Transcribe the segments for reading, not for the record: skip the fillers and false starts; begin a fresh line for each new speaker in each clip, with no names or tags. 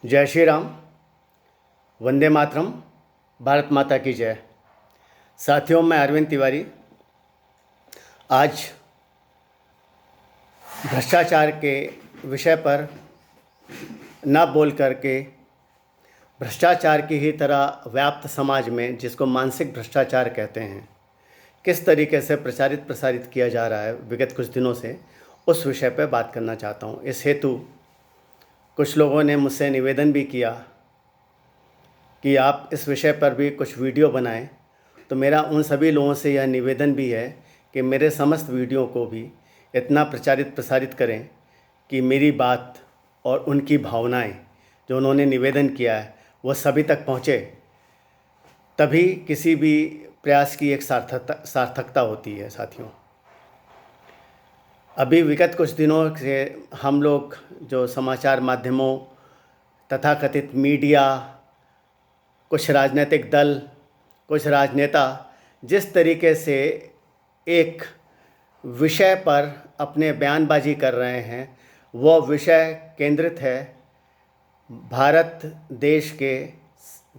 जय श्री राम। वंदे मातरम। भारत माता की जय। साथियों, मैं अरविंद तिवारी आज भ्रष्टाचार के विषय पर न बोल करके भ्रष्टाचार की ही तरह व्याप्त समाज में, जिसको मानसिक भ्रष्टाचार कहते हैं, किस तरीके से प्रसारित किया जा रहा है विगत कुछ दिनों से, उस विषय पर बात करना चाहता हूँ। इस हेतु कुछ लोगों ने मुझसे निवेदन भी किया कि आप इस विषय पर भी कुछ वीडियो बनाएं। तो मेरा उन सभी लोगों से यह निवेदन भी है कि मेरे समस्त वीडियो को भी इतना प्रसारित करें कि मेरी बात और उनकी भावनाएं, जो उन्होंने निवेदन किया है, वह सभी तक पहुँचे। तभी किसी भी प्रयास की एक सार्थकता होती है। साथियों, अभी विगत कुछ दिनों से हम लोग जो समाचार माध्यमों, तथाकथित मीडिया, कुछ राजनीतिक दल, कुछ राजनेता जिस तरीके से एक विषय पर अपने बयानबाजी कर रहे हैं, वह विषय केंद्रित है भारत देश के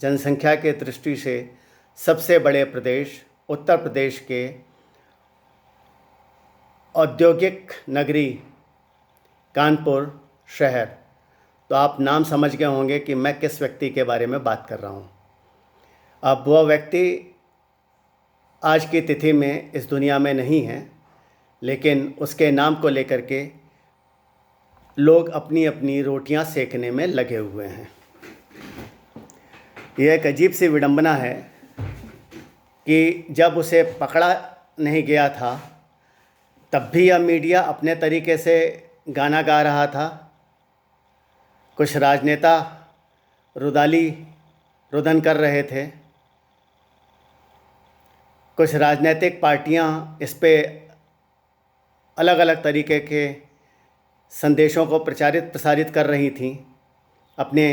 जनसंख्या के दृष्टि से सबसे बड़े प्रदेश उत्तर प्रदेश के औद्योगिक नगरी कानपुर शहर। तो आप नाम समझ गए होंगे कि मैं किस व्यक्ति के बारे में बात कर रहा हूँ। अब वह व्यक्ति आज की तिथि में इस दुनिया में नहीं है, लेकिन उसके नाम को लेकर के लोग अपनी अपनी रोटियां सेकने में लगे हुए हैं। यह एक अजीब सी विडंबना है कि जब उसे पकड़ा नहीं गया था, तब भी यह मीडिया अपने तरीके से गाना गा रहा था। कुछ राजनेता रुदाली रुदन कर रहे थे। कुछ राजनीतिक पार्टियां इस पे अलग अलग तरीके के संदेशों को प्रसारित कर रही थीं, अपने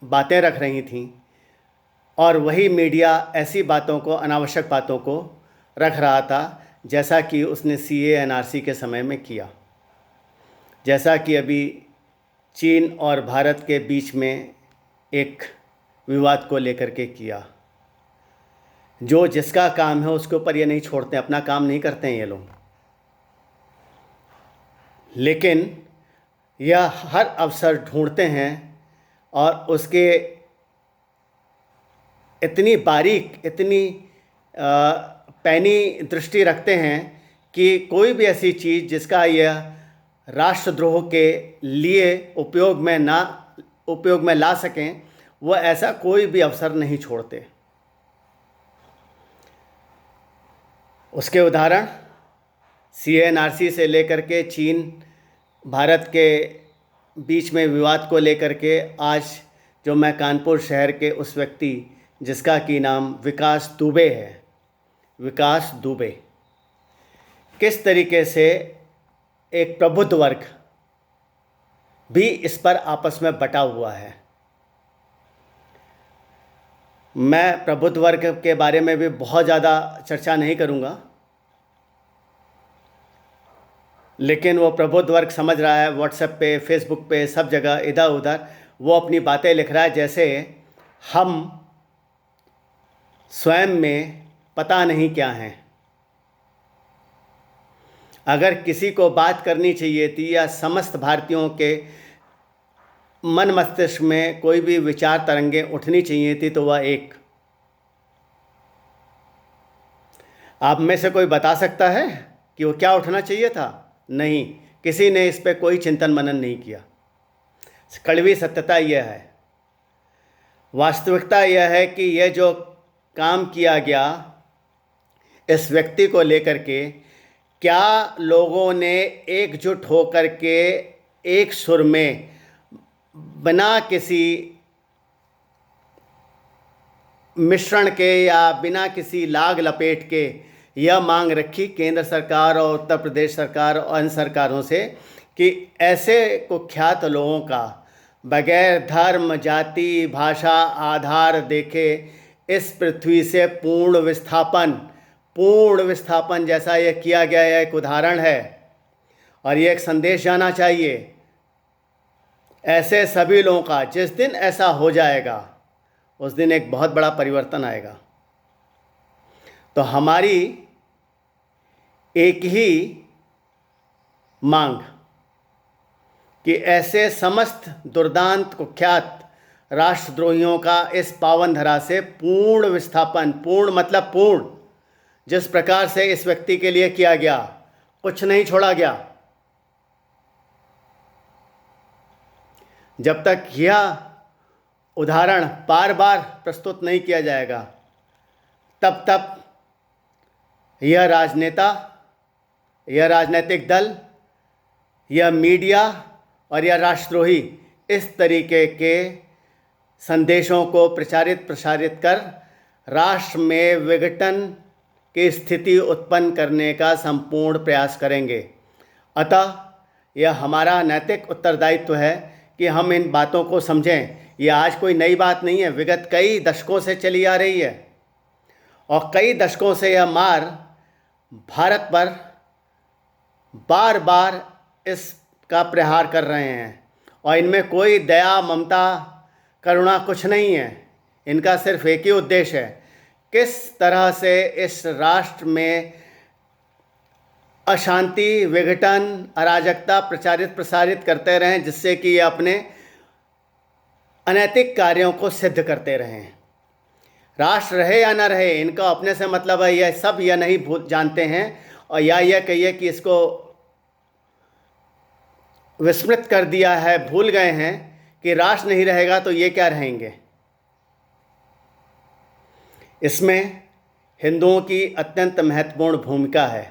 बातें रख रही थीं, और वही मीडिया ऐसी बातों को, अनावश्यक बातों को रख रहा था, जैसा कि उसने CAA NRC के समय में किया, जैसा कि अभी चीन और भारत के बीच में एक विवाद को लेकर के किया। जो जिसका काम है उसके ऊपर ये नहीं छोड़ते, अपना काम नहीं करते हैं ये लोग, लेकिन यह हर अवसर ढूंढते हैं और उसके इतनी बारीक, इतनी पैनी दृष्टि रखते हैं कि कोई भी ऐसी चीज़ जिसका यह राष्ट्रद्रोह के लिए उपयोग में ला सकें, वह ऐसा कोई भी अवसर नहीं छोड़ते। उसके उदाहरण CAA NRC से लेकर के चीन भारत के बीच में विवाद को लेकर के आज जो मैं कानपुर शहर के उस व्यक्ति जिसका कि नाम विकास दुबे है, विकास दुबे, किस तरीके से एक प्रबुद्ध वर्ग भी इस पर आपस में बटा हुआ है। मैं प्रबुद्ध वर्ग के बारे में भी बहुत ज़्यादा चर्चा नहीं करूँगा, लेकिन वो प्रबुद्ध वर्ग समझ रहा है, व्हाट्सएप पे, फेसबुक पे, सब जगह इधर उधर वो अपनी बातें लिख रहा है, जैसे हम स्वयं में पता नहीं क्या हैं। अगर किसी को बात करनी चाहिए थी या समस्त भारतीयों के मन मस्तिष्क में कोई भी विचार तरंगें उठनी चाहिए थी, तो वह एक। आप में से कोई बता सकता है कि वो क्या उठना चाहिए था? नहीं, किसी ने इस पे कोई चिंतन मनन नहीं किया। कड़वी सत्यता यह है, वास्तविकता यह है कि यह जो काम किया गया इस व्यक्ति को लेकर के, क्या लोगों ने एकजुट होकर के एक सुर में, बिना किसी मिश्रण के या बिना किसी लाग लपेट के यह मांग रखी केंद्र सरकार और उत्तर प्रदेश सरकार और अन्य सरकारों से कि ऐसे कुख्यात लोगों का बगैर धर्म, जाति, भाषा, आधार देखे इस पृथ्वी से पूर्ण विस्थापन जैसा यह किया गया है, एक उदाहरण है। और ये एक संदेश जाना चाहिए ऐसे सभी लोगों का जिस दिन ऐसा हो जाएगा उस दिन एक बहुत बड़ा परिवर्तन आएगा। तो हमारी एक ही मांग कि ऐसे समस्त दुर्दांत कुख्यात राष्ट्रद्रोहियों का इस पावन धरा से पूर्ण विस्थापन, पूर्ण मतलब पूर्ण, जिस प्रकार से इस व्यक्ति के लिए किया गया, कुछ नहीं छोड़ा गया। जब तक यह उदाहरण बार बार प्रस्तुत नहीं किया जाएगा तब तक यह राजनेता, यह राजनीतिक दल, यह मीडिया और यह राष्ट्रद्रोही इस तरीके के संदेशों को प्रसारित कर राष्ट्र में विघटन की स्थिति उत्पन्न करने का संपूर्ण प्रयास करेंगे। अतः यह हमारा नैतिक उत्तरदायित्व है कि हम इन बातों को समझें। यह आज कोई नई बात नहीं है, विगत कई दशकों से चली आ रही है और कई दशकों से यह मार भारत पर बार बार इसका प्रहार कर रहे हैं और इनमें कोई दया, ममता, करुणा कुछ नहीं है। इनका सिर्फ एक ही उद्देश्य है, किस तरह से इस राष्ट्र में अशांति, विघटन, अराजकता प्रसारित करते रहें, जिससे कि ये अपने अनैतिक कार्यों को सिद्ध करते रहें। राष्ट्र रहे या न रहे, इनका अपने से मतलब है, यह सब यह नहीं जानते हैं और या यह कहिए कि इसको विस्मृत कर दिया है, भूल गए हैं कि राष्ट्र नहीं रहेगा तो ये क्या रहेंगे। इसमें हिंदुओं की अत्यंत महत्वपूर्ण भूमिका है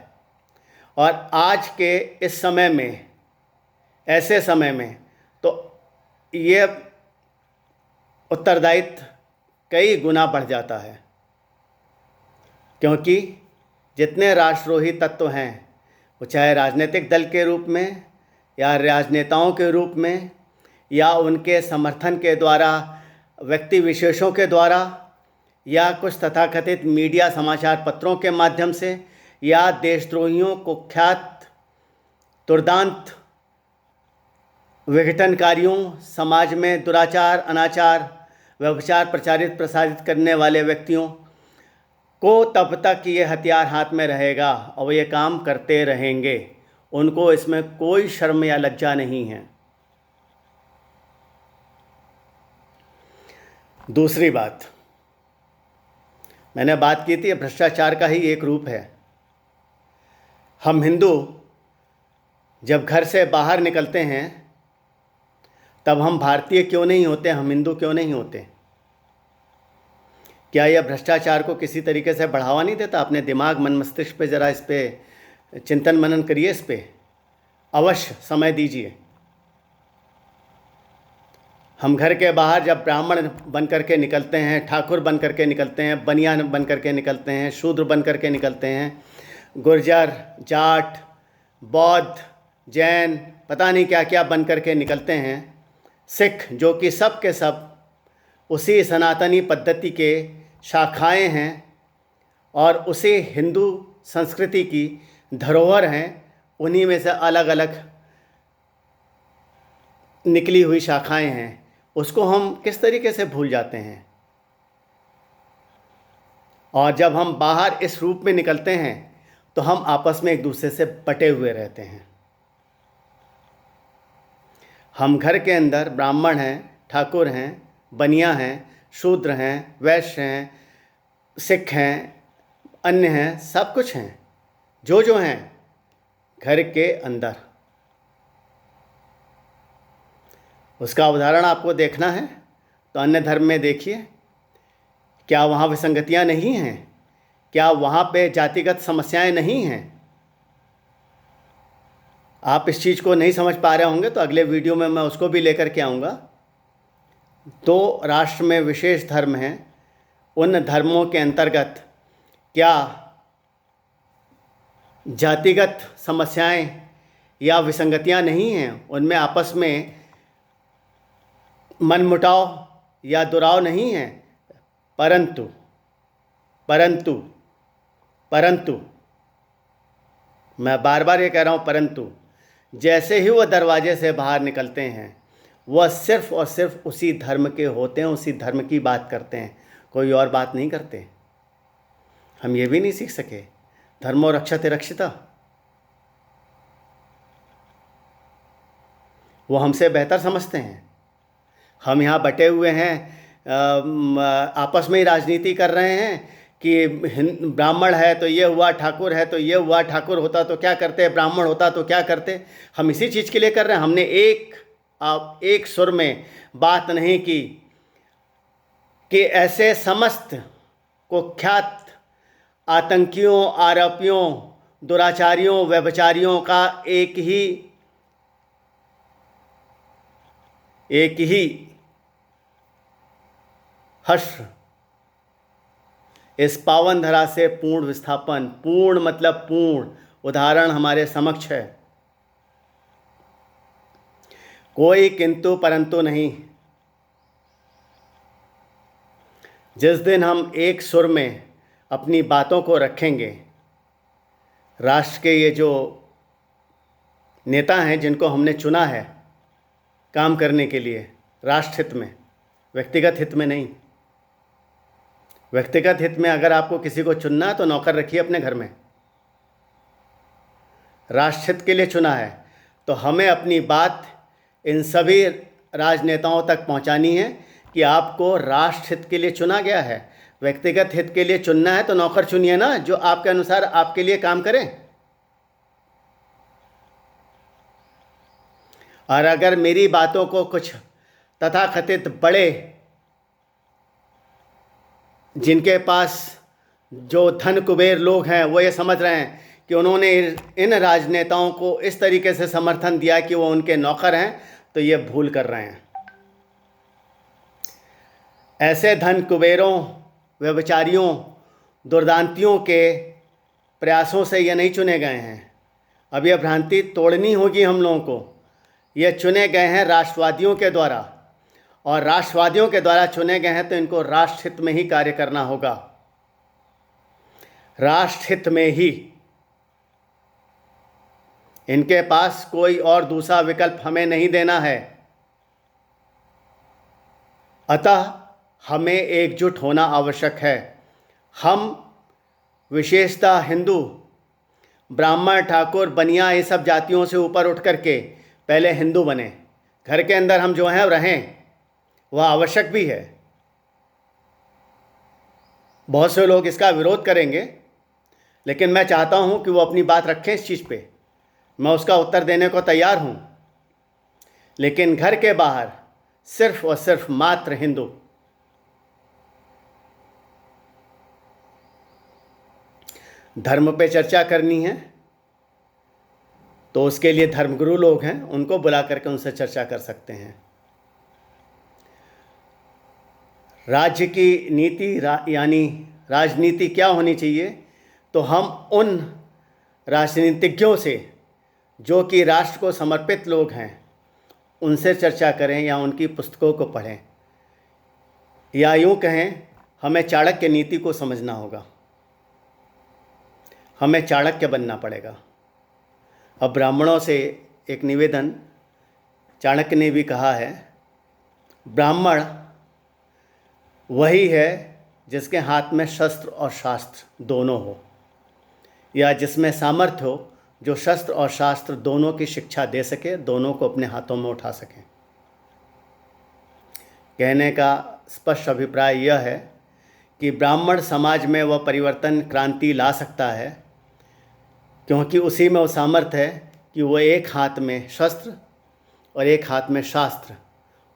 और आज के इस समय में, ऐसे समय में तो ये उत्तरदायित्व कई गुना बढ़ जाता है, क्योंकि जितने राष्ट्रद्रोही तत्व हैं, वो चाहे राजनीतिक दल के रूप में या राजनेताओं के रूप में या उनके समर्थन के द्वारा, व्यक्ति विशेषों के द्वारा या कुछ तथाकथित मीडिया समाचार पत्रों के माध्यम से या देशद्रोहियों, कुख्यात, दुर्दांत विघटनकारियों, समाज में दुराचार, अनाचार, व्यभिचार प्रसारित करने वाले व्यक्तियों को तब तक ये हथियार हाथ में रहेगा और ये काम करते रहेंगे। उनको इसमें कोई शर्म या लज्जा नहीं है। दूसरी बात, मैंने बात की थी, भ्रष्टाचार का ही एक रूप है। हम हिंदू जब घर से बाहर निकलते हैं तब हम भारतीय क्यों नहीं होते, हम हिंदू क्यों नहीं होते? क्या यह भ्रष्टाचार को किसी तरीके से बढ़ावा नहीं देता? अपने दिमाग, मन, मस्तिष्क पे ज़रा इस पे चिंतन मनन करिए, इस पे अवश्य समय दीजिए। हम घर के बाहर जब ब्राह्मण बन करके निकलते हैं, ठाकुर बन करके निकलते हैं, बनिया बन करके निकलते हैं, शूद्र बन करके निकलते हैं, गुर्जर, जाट, बौद्ध, जैन, पता नहीं क्या क्या बन करके निकलते हैं, सिख, जो कि सब के सब उसी सनातनी पद्धति के शाखाएं हैं और उसी हिंदू संस्कृति की धरोहर हैं, उन्हीं में से अलग अलग निकली हुई शाखाएं हैं। उसको हम किस तरीके से भूल जाते हैं? और जब हम बाहर इस रूप में निकलते हैं तो हम आपस में एक दूसरे से बटे हुए रहते हैं। हम घर के अंदर ब्राह्मण हैं, ठाकुर हैं, बनिया हैं, शूद्र हैं, वैश्य हैं, सिख हैं, अन्य हैं, सब कुछ हैं, जो हैं घर के अंदर। उसका उदाहरण आपको देखना है तो अन्य धर्म में देखिए, क्या वहाँ विसंगतियाँ नहीं हैं? क्या वहाँ पे जातिगत समस्याएं नहीं हैं? आप इस चीज़ को नहीं समझ पा रहे होंगे तो अगले वीडियो में मैं उसको भी लेकर के आऊँगा। तो राष्ट्र में विशेष धर्म हैं, उन धर्मों के अंतर्गत क्या जातिगत समस्याएं या विसंगतियां नहीं हैं? उनमें आपस में मनमुटाव या दुराव नहीं है? परंतु परंतु परंतु मैं बार बार ये कह रहा हूँ, परंतु जैसे ही वो दरवाजे से बाहर निकलते हैं वह सिर्फ और सिर्फ उसी धर्म के होते हैं, उसी धर्म की बात करते हैं, कोई और बात नहीं करते। हम ये भी नहीं सीख सके धर्मो रक्षते रक्षिता। वो हमसे बेहतर समझते हैं। हम यहाँ बटे हुए हैं, आपस में ही राजनीति कर रहे हैं कि ब्राह्मण है तो ये हुआ, ठाकुर है तो ये हुआ, ठाकुर होता तो क्या करते, ब्राह्मण होता तो क्या करते। हम इसी चीज़ के लिए कर रहे हैं। हमने एक सुर में बात नहीं की कि ऐसे समस्त कुख्यात आतंकियों, आरोपियों, दुराचारियों, व्यभिचारियों का एक ही हश्र इस पावन धरा से पूर्ण विस्थापन, पूर्ण मतलब पूर्ण उदाहरण हमारे समक्ष है। कोई किंतु परंतु नहीं। जिस दिन हम एक सुर में अपनी बातों को रखेंगे, राष्ट्र के ये जो नेता हैं जिनको हमने चुना है काम करने के लिए, राष्ट्र हित में, व्यक्तिगत हित में नहीं। व्यक्तिगत हित में अगर आपको किसी को चुनना है तो नौकर रखिए अपने घर में। राष्ट्र हित के लिए चुना है तो हमें अपनी बात इन सभी राजनेताओं तक पहुंचानी है कि आपको राष्ट्र हित के लिए चुना गया है। व्यक्तिगत हित के लिए चुनना है तो नौकर चुनिए ना, जो आपके अनुसार आपके लिए काम करें। और अगर मेरी बातों को कुछ तथाकथित बड़े, जिनके पास जो धन कुबेर लोग हैं, वो ये समझ रहे हैं कि उन्होंने इन राजनेताओं को इस तरीके से समर्थन दिया कि वो उनके नौकर हैं, तो ये भूल कर रहे हैं। ऐसे धन कुबेरों, व्यभिचारियों, दुर्दांतियों के प्रयासों से ये नहीं चुने गए हैं। अब यह भ्रांति तोड़नी होगी हम लोगों को। ये चुने गए हैं राष्ट्रवादियों के द्वारा, और राष्ट्रवादियों के द्वारा चुने गए हैं तो इनको राष्ट्रहित में ही कार्य करना होगा। राष्ट्रहित में ही। इनके पास कोई और दूसरा विकल्प हमें नहीं देना है। अतः हमें एकजुट होना आवश्यक है। हम विशेषतः हिंदू, ब्राह्मण, ठाकुर, बनिया, ये सब जातियों से ऊपर उठ करके पहले हिंदू बने। घर के अंदर हम जो हैं रहें, वह आवश्यक भी है। बहुत से लोग इसका विरोध करेंगे, लेकिन मैं चाहता हूं कि वो अपनी बात रखें इस चीज़ पे। मैं उसका उत्तर देने को तैयार हूं। लेकिन घर के बाहर सिर्फ और सिर्फ मात्र हिंदू। धर्म पे चर्चा करनी है तो उसके लिए धर्मगुरु लोग हैं, उनको बुला करके उनसे चर्चा कर सकते हैं। राज्य की नीति यानी राजनीति क्या होनी चाहिए, तो हम उन राजनीतिज्ञों से जो कि राष्ट्र को समर्पित लोग हैं उनसे चर्चा करें या उनकी पुस्तकों को पढ़ें, या यूँ कहें हमें चाणक्य नीति को समझना होगा। हमें चाणक्य बनना पड़ेगा। अब ब्राह्मणों से एक निवेदन, चाणक्य ने भी कहा है, ब्राह्मण वही है जिसके हाथ में शस्त्र और शास्त्र दोनों हो, या जिसमें सामर्थ्य हो जो शस्त्र और शास्त्र दोनों की शिक्षा दे सके, दोनों को अपने हाथों में उठा सके। कहने का स्पष्ट अभिप्राय यह है कि ब्राह्मण समाज में वह परिवर्तन, क्रांति ला सकता है, क्योंकि उसी में वो सामर्थ्य है कि वो एक हाथ में शस्त्र और एक हाथ में शास्त्र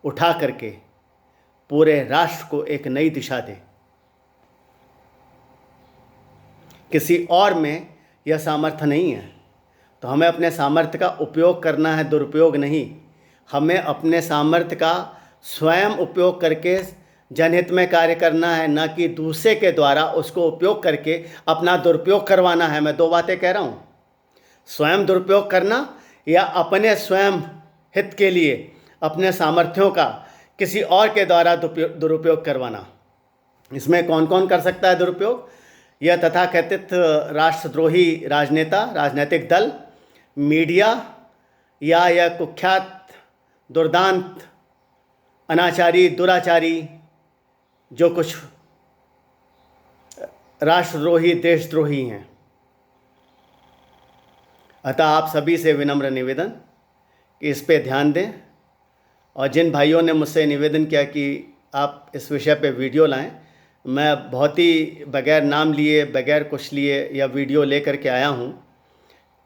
उठा करके पूरे राष्ट्र को एक नई दिशा दे। किसी और में यह सामर्थ्य नहीं है, तो हमें अपने सामर्थ्य का उपयोग करना है, दुरुपयोग नहीं। हमें अपने सामर्थ्य का स्वयं उपयोग करके जनहित में कार्य करना है, न कि दूसरे के द्वारा उसको उपयोग करके अपना दुरुपयोग करवाना है। मैं दो बातें कह रहा हूँ, स्वयं दुरुपयोग करना या अपने स्वयं हित के लिए अपने सामर्थ्यों का किसी और के द्वारा दुरुपयोग करवाना। इसमें कौन कौन कर सकता है दुरुपयोग? यह तथाकथित राष्ट्रद्रोही राजनेता, राजनीतिक दल, मीडिया, या यह कुख्यात दुर्दांत अनाचारी, दुराचारी, जो कुछ राष्ट्रद्रोही, देशद्रोही हैं। अतः आप सभी से विनम्र निवेदन कि इस पे ध्यान दें, और जिन भाइयों ने मुझसे निवेदन किया कि आप इस विषय पे वीडियो लाएं, मैं बहुत ही बगैर नाम लिए, बगैर कुछ लिए या वीडियो ले करके आया हूं।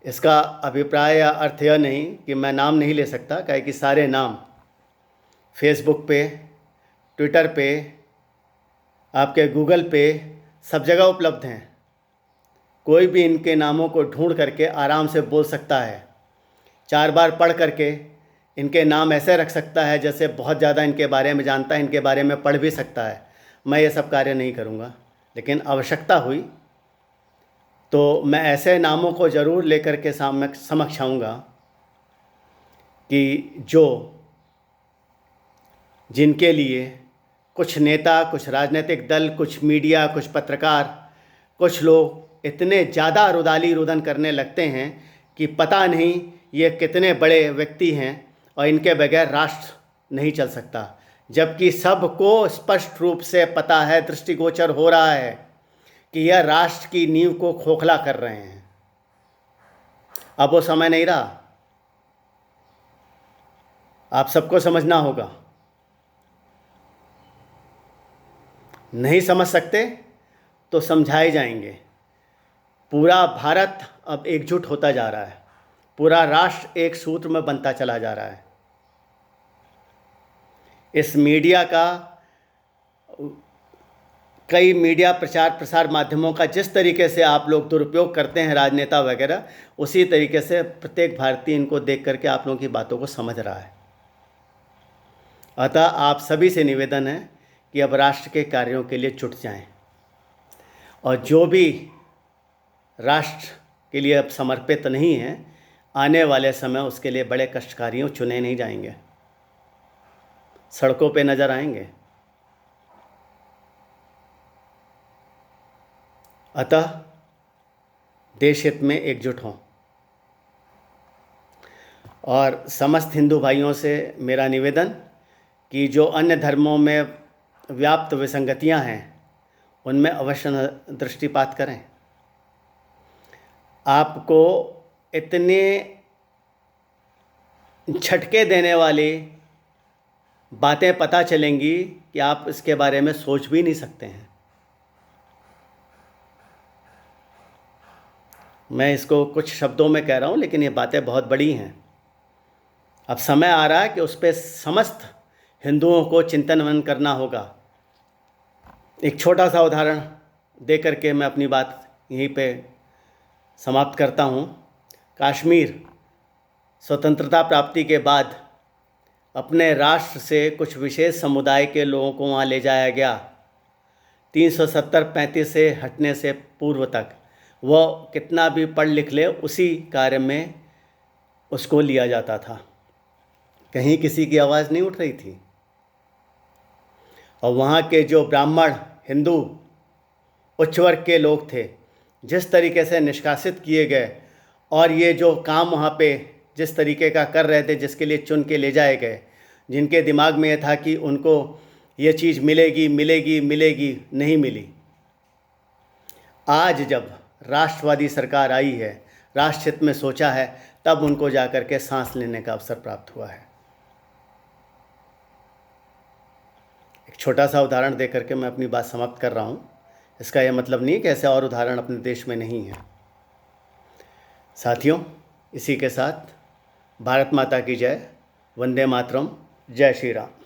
इसका अभिप्राय या अर्थ यह नहीं कि मैं नाम नहीं ले सकता, काहे कि सारे नाम फेसबुक पे, ट्विटर पे, आपके गूगल पे, सब जगह उपलब्ध हैं। कोई भी इनके नामों को ढूंढ करके आराम से बोल सकता है। 4 बार पढ़ करके इनके नाम ऐसे रख सकता है जैसे बहुत ज़्यादा इनके बारे में जानता है, इनके बारे में पढ़ भी सकता है। मैं ये सब कार्य नहीं करूँगा, लेकिन आवश्यकता हुई तो मैं ऐसे नामों को ज़रूर लेकर के समक्ष आऊँगा कि जिनके लिए कुछ नेता, कुछ राजनीतिक दल, कुछ मीडिया, कुछ पत्रकार, कुछ लोग इतने ज़्यादा रुदाली रुदन करने लगते हैं कि पता नहीं ये कितने बड़े व्यक्ति हैं और इनके बगैर राष्ट्र नहीं चल सकता, जबकि सबको स्पष्ट रूप से पता है, दृष्टिगोचर हो रहा है कि यह राष्ट्र की नींव को खोखला कर रहे हैं। अब वो समय नहीं रहा, आप सबको समझना होगा। नहीं समझ सकते तो समझाए जाएंगे। पूरा भारत अब एकजुट होता जा रहा है, पूरा राष्ट्र एक सूत्र में बनता चला जा रहा है। इस मीडिया का, कई मीडिया प्रचार प्रसार माध्यमों का जिस तरीके से आप लोग दुरुपयोग करते हैं, राजनेता वगैरह, उसी तरीके से प्रत्येक भारतीय इनको देख करके आप लोगों की बातों को समझ रहा है। अतः आप सभी से निवेदन है कि अब राष्ट्र के कार्यों के लिए जुट जाएं, और जो भी राष्ट्र के लिए अब समर्पित नहीं हैं, आने वाले समय उसके लिए बड़े कष्टकारियों चुने नहीं जाएंगे, सड़कों पे नज़र आएंगे। अतः देश हित में एकजुट हों। और समस्त हिंदू भाइयों से मेरा निवेदन कि जो अन्य धर्मों में व्याप्त विसंगतियां हैं उनमें अवश्य दृष्टिपात करें। आपको इतने झटके देने वाली बातें पता चलेंगी कि आप इसके बारे में सोच भी नहीं सकते हैं। मैं इसको कुछ शब्दों में कह रहा हूँ, लेकिन ये बातें बहुत बड़ी हैं। अब समय आ रहा है कि उस पर समस्त हिंदुओं को चिंतन मनन करना होगा। एक छोटा सा उदाहरण दे करके मैं अपनी बात यहीं पे समाप्त करता हूँ। कश्मीर स्वतंत्रता प्राप्ति के बाद अपने राष्ट्र से कुछ विशेष समुदाय के लोगों को वहाँ ले जाया गया। 370-35 से हटने से पूर्व तक वो कितना भी पढ़ लिख ले, उसी कार्य में उसको लिया जाता था। कहीं किसी की आवाज़ नहीं उठ रही थी। और वहाँ के जो ब्राह्मण, हिंदू, उच्च वर्ग के लोग थे, जिस तरीके से निष्कासित किए गए, और ये जो काम वहाँ पे जिस तरीके का कर रहे थे, जिसके लिए चुन के ले जाए गए, जिनके दिमाग में ये था कि उनको ये चीज़ मिलेगी मिलेगी मिलेगी, नहीं मिली। आज जब राष्ट्रवादी सरकार आई है, राष्ट्र हित में सोचा है, तब उनको जाकर के सांस लेने का अवसर प्राप्त हुआ है। एक छोटा सा उदाहरण दे करके मैं अपनी बात समाप्त कर रहा हूँ। इसका यह मतलब नहीं कि ऐसे और उदाहरण अपने देश में नहीं है। साथियों, इसी के साथ भारत माता की जय, वंदे मातरम, जय श्री राम।